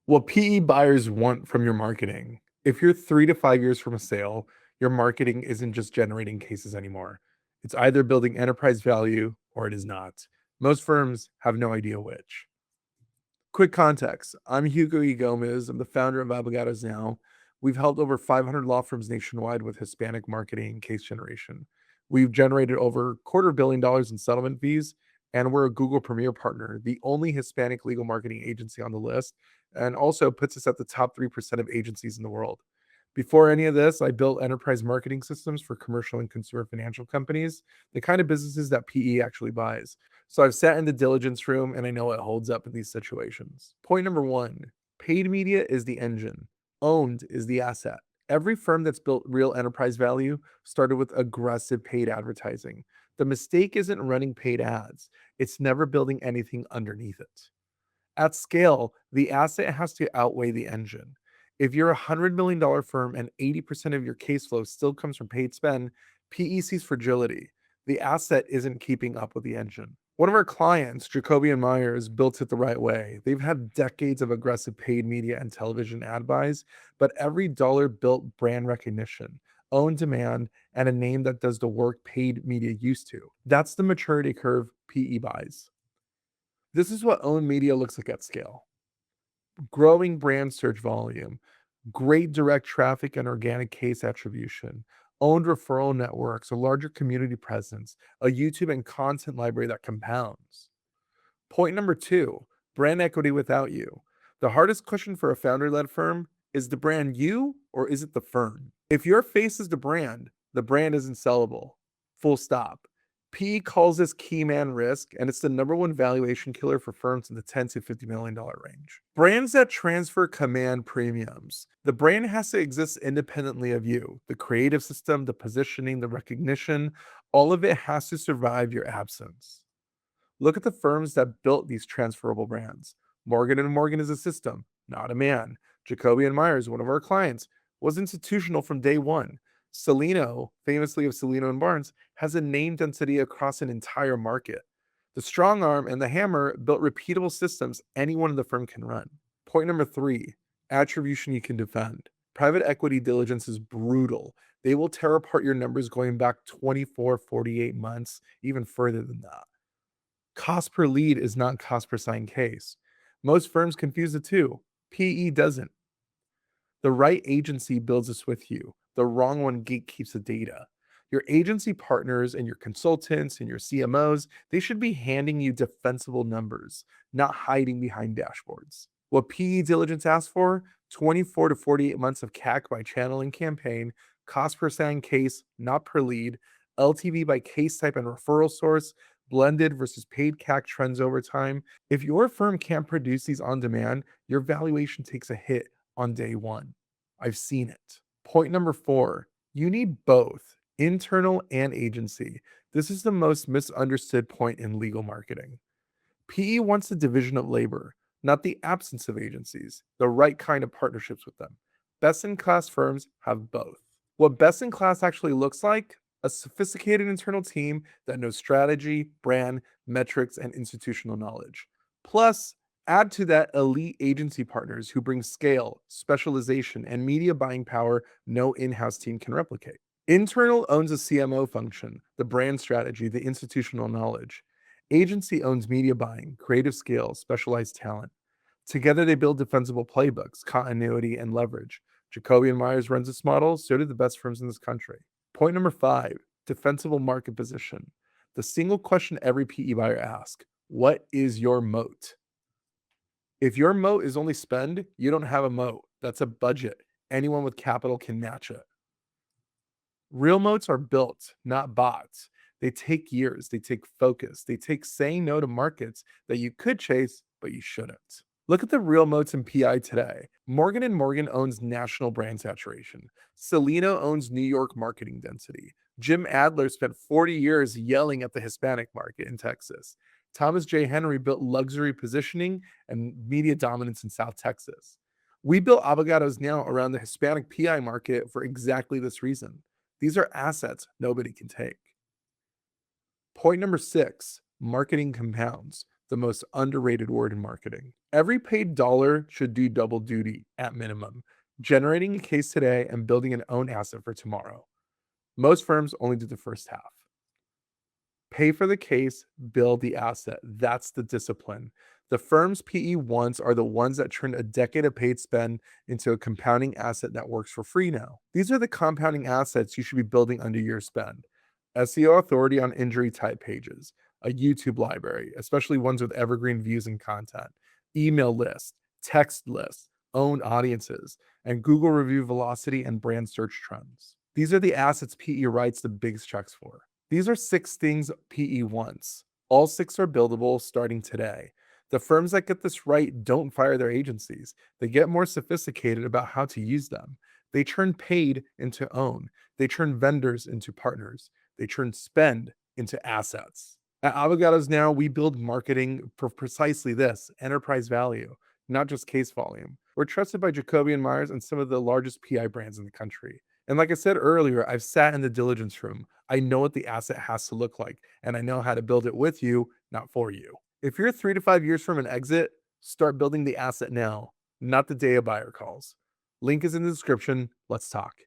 What PE buyers want from your marketing. If you're 3 to 5 years from a sale, your marketing isn't just generating cases anymore. It's either building enterprise value or it is not. Most firms have no idea which. Quick context. I'm Hugo Gomez. I'm the founder of Abogados now. We've helped over 500 law firms nationwide with Hispanic marketing and case generation. We've generated over $250 million in settlement fees, and we're a Google Premier partner, the only Hispanic legal marketing agency on the list, and also puts us at the top 3% of agencies in the world. Before any of this, I built enterprise marketing systems for commercial and consumer financial companies, the kind of businesses that PE actually buys. So I've sat in the diligence room and I know it holds up in these situations. Point number one, paid media is the engine, owned is the asset. Every firm that's built real enterprise value started with aggressive paid advertising. The mistake isn't running paid ads, it's never building anything underneath it. At scale, the asset has to outweigh the engine. If you're a $100 million firm and 80% of your case flow still comes from paid spend, PE sees fragility. The asset isn't keeping up with the engine. One of our clients, Jacoby and Myers, built it the right way. They've had decades of aggressive paid media and television ad buys, but every dollar built brand recognition, own demand, and a name that does the work paid media used to. That's the maturity curve PE buys. This is what owned media looks like at scale: growing brand search volume, great direct traffic and organic case attribution, owned referral networks, a larger community presence, a YouTube and content library that compounds. Point number two, brand equity without you. The hardest question for a founder led firm is the brand you or is it the firm? If your face is the brand isn't sellable. Full stop. PE calls this key man risk, and it's the number one valuation killer for firms in the $10 to $50 million range. Brands that transfer command premiums. The brand has to exist independently of you. The creative system, the positioning, the recognition, all of it has to survive your absence. Look at the firms that built these transferable brands. Morgan and Morgan is a system, not a man. Jacoby and Myers, one of our clients, was institutional from day one. Celino, famously of Celino and Barnes, has a name density across an entire market. The strong arm and the hammer built repeatable systems anyone in the firm can run. Point number three, attribution you can defend. Private equity diligence is brutal. They will tear apart your numbers going back 24, 48 months, even further than that. Cost per lead is not cost per signed case. Most firms confuse the two. PE doesn't. The right agency builds this with you. The wrong one gatekeeps the data. Your agency partners and your consultants and your CMOs, they should be handing you defensible numbers, not hiding behind dashboards. What PE diligence asks for? 24 to 48 months of CAC by channel and campaign, cost per signed case, not per lead, LTV by case type and referral source, blended versus paid CAC trends over time. If your firm can't produce these on demand, your valuation takes a hit on day one. I've seen it. Point number four, you need both internal and agency. This is the most misunderstood point in legal marketing. PE wants the division of labor, not the absence of agencies, the right kind of partnerships with them. Best in class firms have both. What best in class actually looks like: a sophisticated internal team that knows strategy, brand, metrics, and institutional knowledge. Plus, add to that elite agency partners who bring scale, specialization, and media buying power no in house team can replicate. Internal owns a CMO function, the brand strategy, the institutional knowledge. Agency owns media buying, creative scale, specialized talent. Together, they build defensible playbooks, continuity, and leverage. Jacoby and Myers runs this model, so do the best firms in this country. Point number five, defensible market position. The single question every PE buyer asks: what is your moat? If your moat is only spend, you don't have a moat. That's a budget. Anyone with capital can match it. Real moats are built, not bought. They take years, they take focus, they take saying no to markets that you could chase, but you shouldn't. Look at the real moats in PI today. Morgan and Morgan owns national brand saturation. Celino owns New York marketing density. Jim Adler spent 40 years yelling at the Hispanic market in Texas. Thomas J. Henry built luxury positioning and media dominance in South Texas. We built Abogados now around the Hispanic PI market for exactly this reason. These are assets nobody can take. Point number six, marketing compounds, the most underrated word in marketing. Every paid dollar should do double duty at minimum, generating a case today and building an own asset for tomorrow. Most firms only do the first half. Pay for the case, build the asset. That's the discipline. The firm's PE ones are the ones that turn a decade of paid spend into a compounding asset that works for free now. These are the compounding assets you should be building under your spend. SEO authority on injury type pages, a YouTube library, especially ones with evergreen views and content, email lists, text lists, owned audiences, and Google review velocity and brand search trends. These are the assets PE writes the biggest checks for. These are 6 things PE wants. All 6 are buildable starting today. The firms that get this right don't fire their agencies. They get more sophisticated about how to use them. They turn paid into own. They turn vendors into partners. They turn spend into assets. At Abogados now, we build marketing for precisely this, enterprise value, not just case volume. We're trusted by Jacoby and Myers and some of the largest PI brands in the country. And like I said earlier, I've sat in the diligence room. I know what the asset has to look like, and I know how to build it with you, not for you. If you're 3 to 5 years from an exit, start building the asset now, not the day a buyer calls. Link is in the description. Let's talk.